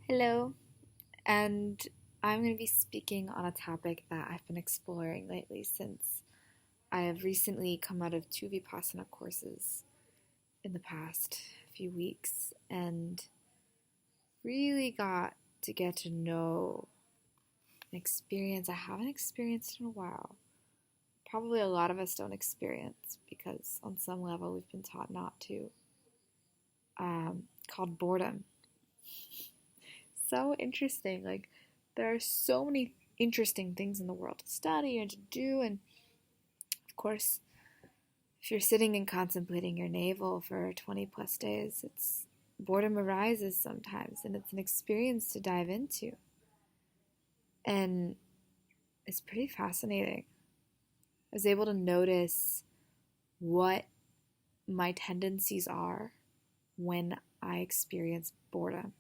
Hello, and I'm going to be speaking on a topic that I've been exploring lately since I have recently come out of two Vipassana courses in the past few weeks and really got to get to know an experience I haven't experienced in a while. Probably a lot of us don't experience because on some level we've been taught not to, called boredom. So interesting. Like, there are so many interesting things in the world to study and to do. And of course, if you're sitting and contemplating your navel for 20 plus days, it's boredom arises sometimes, and it's an experience to dive into. And it's pretty fascinating. I was able to notice what my tendencies are when I experience boredom.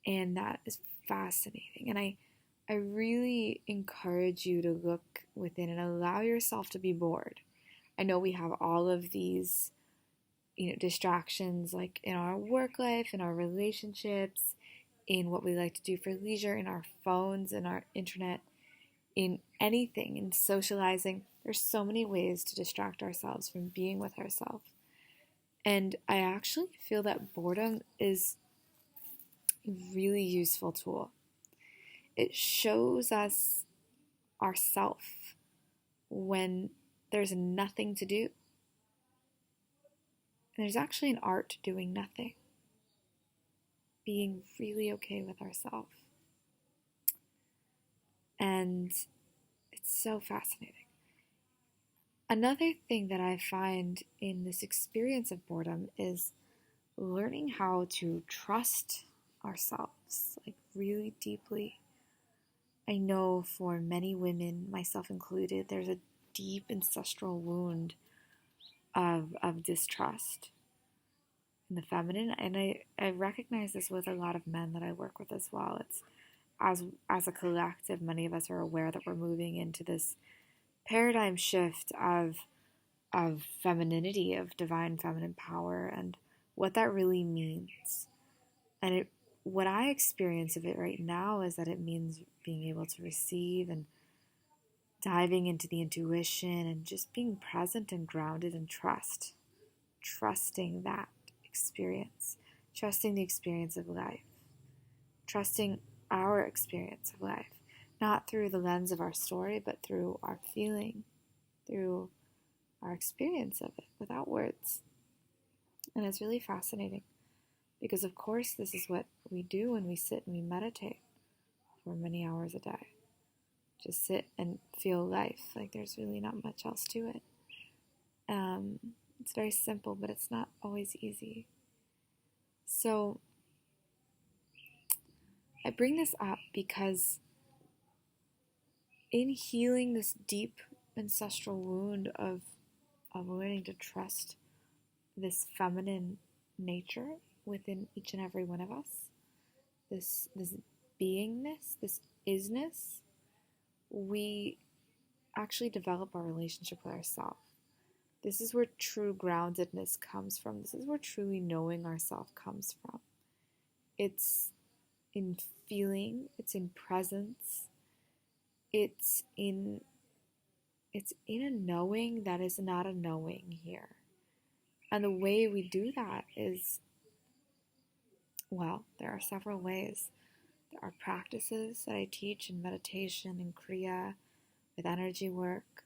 And that is fascinating. And I really encourage you to look within and allow yourself to be bored. I know we have all of these, distractions like in our work life, in our relationships, in what we like to do for leisure, in our phones, in our internet, in anything, in socializing. There's so many ways to distract ourselves from being with ourselves. And I actually feel that boredom is a really useful tool. It shows us ourself when there's nothing to do. And there's actually an art to doing nothing. Being really okay with ourselves. And it's so fascinating. Another thing that I find in this experience of boredom is learning how to trust ourselves, like really deeply. I know for many women, myself included, there's a deep ancestral wound of distrust in the feminine, and I recognize this with a lot of men that I work with as well. It's as a collective, many of us are aware that we're moving into this paradigm shift of femininity, of divine feminine power, and what that really means. And what I experience of it right now is that it means being able to receive and diving into the intuition and just being present and grounded and trusting that experience, trusting the experience of life, trusting our experience of life, not through the lens of our story, but through our feeling, through our experience of it without words. And it's really fascinating because, of course, this is what we do when we sit and we meditate for many hours a day. Just sit and feel life. Like, there's really not much else to it. It's very simple, but it's not always easy. So I bring this up because in healing this deep ancestral wound of learning to trust this feminine nature within each and every one of us, this beingness, this isness, we actually develop our relationship with ourselves. This is where true groundedness comes from. This is where truly knowing ourselves comes from. It's in feeling, it's in presence, it's in a knowing that is not a knowing here. And the way we do that is, well, there are several ways. There are practices that I teach in meditation and Kriya, with energy work.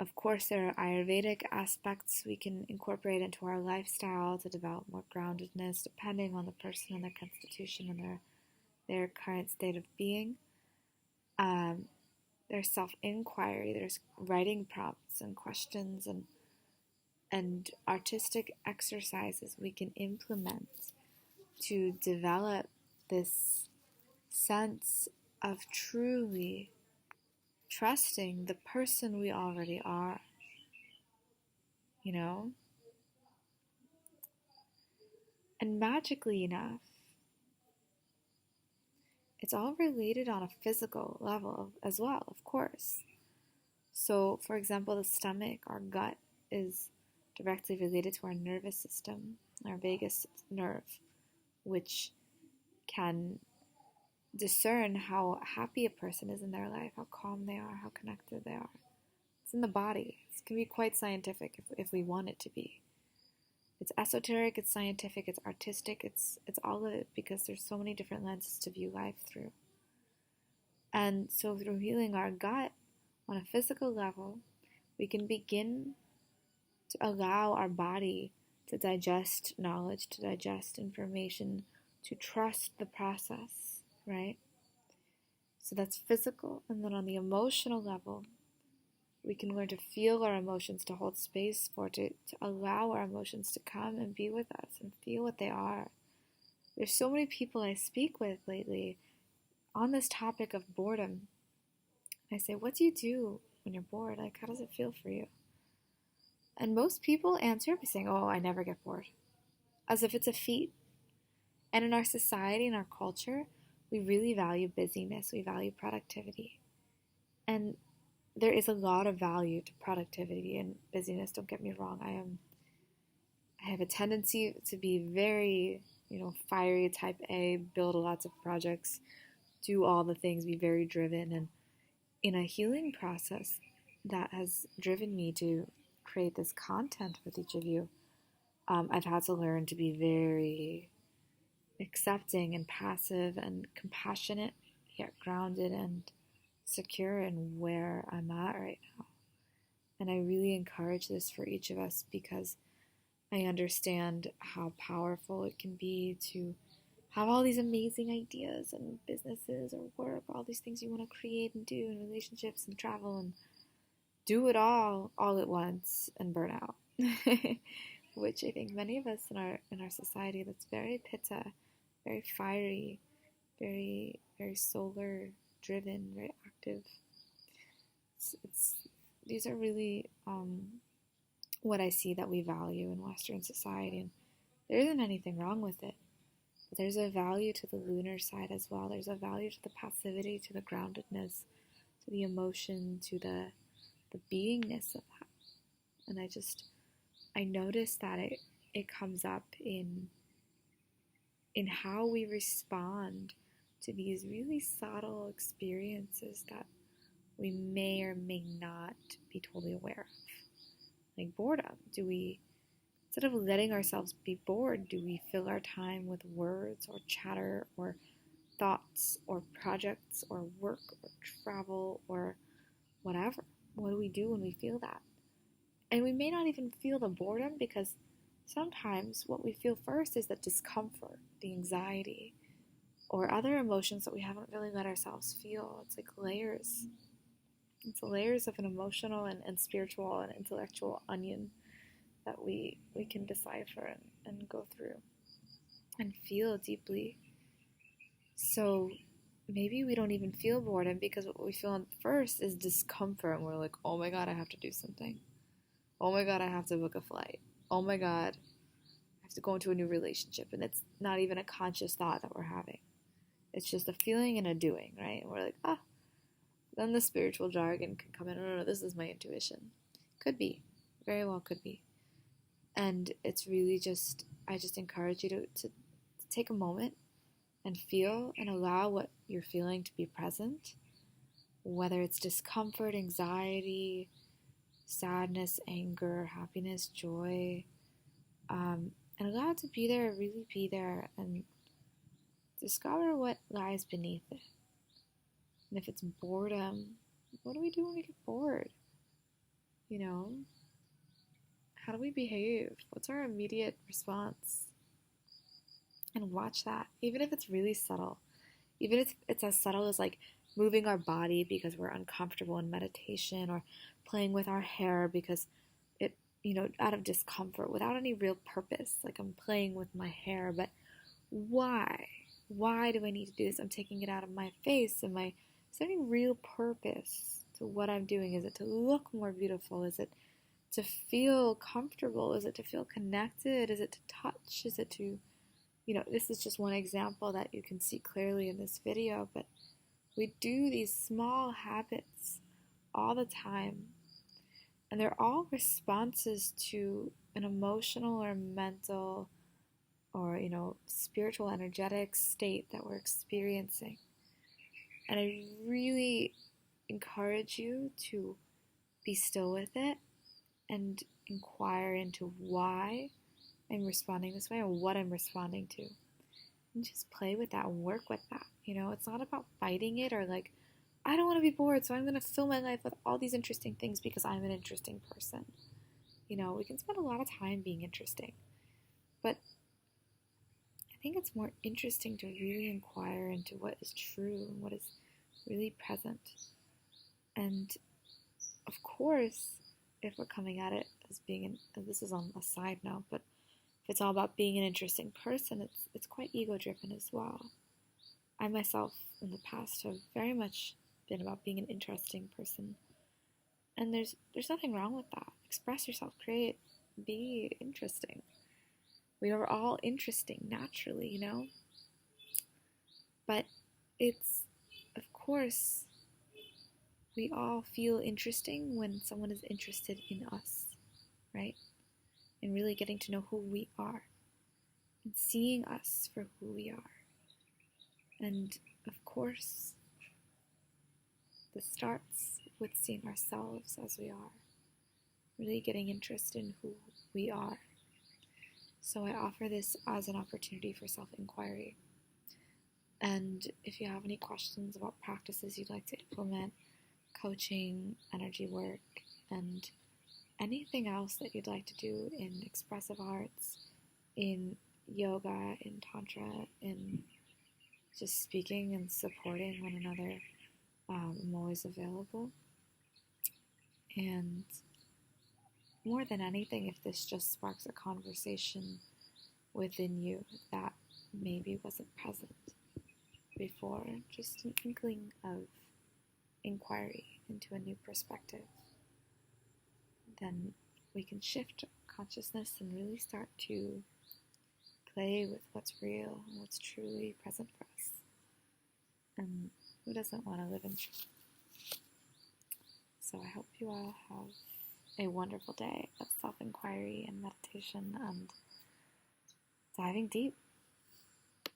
Of course, there are Ayurvedic aspects we can incorporate into our lifestyle to develop more groundedness, depending on the person and their constitution and their current state of being. There's self-inquiry, there's writing prompts and questions and artistic exercises we can implement to develop this sense of truly trusting the person we already are, And magically enough, it's all related on a physical level as well, of course. So, for example, the stomach, our gut, is directly related to our nervous system, our vagus nerve, which can discern how happy a person is in their life, how calm they are, how connected they are. It's in the body. It can be quite scientific if we want it to be. It's esoteric, it's scientific, it's artistic, it's all of it, because there's so many different lenses to view life through. And so through healing our gut on a physical level, we can begin to allow our body to digest knowledge, to digest information, to trust the process, right? So that's physical. And then on the emotional level, we can learn to feel our emotions, to hold space for, to allow our emotions to come and be with us and feel what they are. There's so many people I speak with lately on this topic of boredom. I say, what do you do when you're bored? Like, how does it feel for you? And most people answer by saying, oh, I never get bored, as if it's a feat. And in our society, in our culture, we really value busyness, we value productivity. And there is a lot of value to productivity and busyness, don't get me wrong. I have a tendency to be very, fiery, type A, build lots of projects, do all the things, be very driven. And in a healing process that has driven me to create this content with each of you, I've had to learn to be very accepting and passive and compassionate, yet grounded and secure in where I'm at right now. And I really encourage this for each of us, because I understand how powerful it can be to have all these amazing ideas and businesses or work, all these things you want to create and do, and relationships and travel, and do it all at once and burn out. Which I think many of us in our society, that's very pitta, very fiery, very, very solar driven, very active. These are really what I see that we value in Western society, and there isn't anything wrong with it. But there's a value to the lunar side as well. There's a value to the passivity, to the groundedness, to the emotion, to the beingness of that. And I notice that it comes up in how we respond to these really subtle experiences that we may or may not be totally aware of. Like boredom. Instead of letting ourselves be bored, do we fill our time with words or chatter or thoughts or projects or work or travel or whatever? What do we do when we feel that? And we may not even feel the boredom, because sometimes what we feel first is the discomfort, the anxiety, or other emotions that we haven't really let ourselves feel. It's like layers. It's layers of an emotional and spiritual and intellectual onion that we can decipher and go through and feel deeply. So maybe we don't even feel boredom, because what we feel first is discomfort, and we're like, oh my god, I have to do something. Oh my god, I have to book a flight. Oh my god, I have to go into a new relationship. And it's not even a conscious thought that we're having. It's just a feeling and a doing, right? And we're like, then the spiritual jargon can come in. No, this is my intuition. Could be. Very well could be. And it's really I just encourage you to take a moment and feel and allow what you're feeling to be present, whether it's discomfort, anxiety, sadness, anger, happiness, joy, and allow it to be there, really be there, and discover what lies beneath it. And if it's boredom, what do we do when we get bored? How do we behave? What's our immediate response? And watch that, even if it's really subtle. Even if it's as subtle as like moving our body because we're uncomfortable in meditation, or playing with our hair because it, out of discomfort without any real purpose. Like, I'm playing with my hair, but why? Why do I need to do this? I'm taking it out of my face. Is there any real purpose to what I'm doing? Is it to look more beautiful? Is it to feel comfortable? Is it to feel connected? Is it to touch? Is it to, this is just one example that you can see clearly in this video, but we do these small habits all the time, and they're all responses to an emotional or mental or, spiritual energetic state that we're experiencing. And I really encourage you to be still with it and inquire into why I'm responding this way or what I'm responding to. And just play with that and work with that. It's not about fighting it or like, I don't want to be bored, so I'm going to fill my life with all these interesting things because I'm an interesting person. We can spend a lot of time being interesting, but I think it's more interesting to really inquire into what is true and what is really present. And of course, if we're coming at it as being, and this is on a side note, but if it's all about being an interesting person, it's quite ego-driven as well. I myself, in the past, have very much been about being an interesting person. And there's nothing wrong with that. Express yourself, create, be interesting. We are all interesting naturally, But it's, of course, we all feel interesting when someone is interested in us, right? And really getting to know who we are and seeing us for who we are. And of course, this starts with seeing ourselves as we are, really getting interested in who we are. So I offer this as an opportunity for self-inquiry. And if you have any questions about practices you'd like to implement, coaching, energy work, and anything else that you'd like to do in expressive arts, in yoga, in tantra, in just speaking and supporting one another, I'm always available. And more than anything, if this just sparks a conversation within you that maybe wasn't present before, just an inkling of inquiry into a new perspective, then we can shift consciousness and really start to play with what's real and what's truly present for us. And who doesn't want to live in truth? So I hope you all have a wonderful day of self-inquiry and meditation and diving deep